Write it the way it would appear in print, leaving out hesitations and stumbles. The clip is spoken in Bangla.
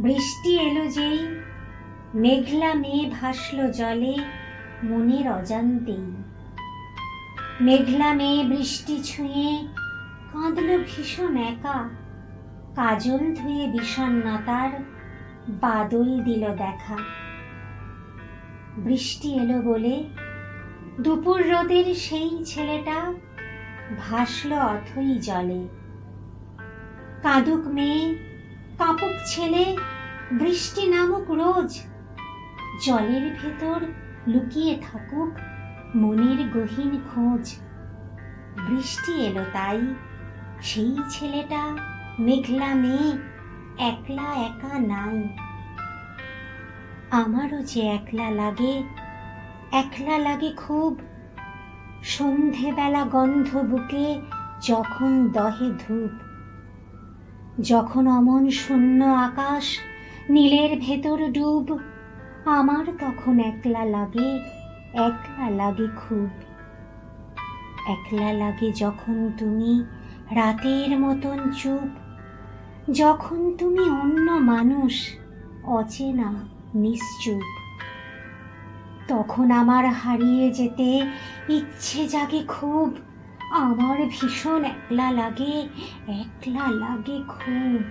বৃষ্টি এলো যেই, মেঘলা মেয়ে ভাসলো জলে মনের অজান্তেই। মেঘলা মেয়ে বৃষ্টি ছুঁয়ে কাঁদলো ভীষণ একা, কাজল ধুয়ে বিষণ্ণতার বাদল দিল দেখা। বৃষ্টি এলো বলে দুপুর রোদের সেই ছেলেটা ভাসলো অথই জলে। কাঁদুক মেয়ে, কাঁপুক ছেলে, বৃষ্টি নামুক রোজ, জলের ভেতর লুকিয়ে থাকুক মনের গহীন খোঁজ। বৃষ্টি এলো তাই সেই ছেলেটা মেঘলা মেয়ে একলা একা নাই। আমারও যে একলা লাগে খুব, সন্ধেবেলা গন্ধ বুকে যখন দহে ধূপ, যখন অমন শূন্য আকাশ নীলের ভেতর ডুব, আমার তখন একলা লাগে খুব। একলা লাগে যখন তুমি রাতের মতন চুপ, যখন তুমি অন্য মানুষ, অচেনা নিশ্চুপ। তখন আমার হারিয়ে যেতে ইচ্ছে জাগে খুব, আমার ভীষণ একলা লাগে খুব।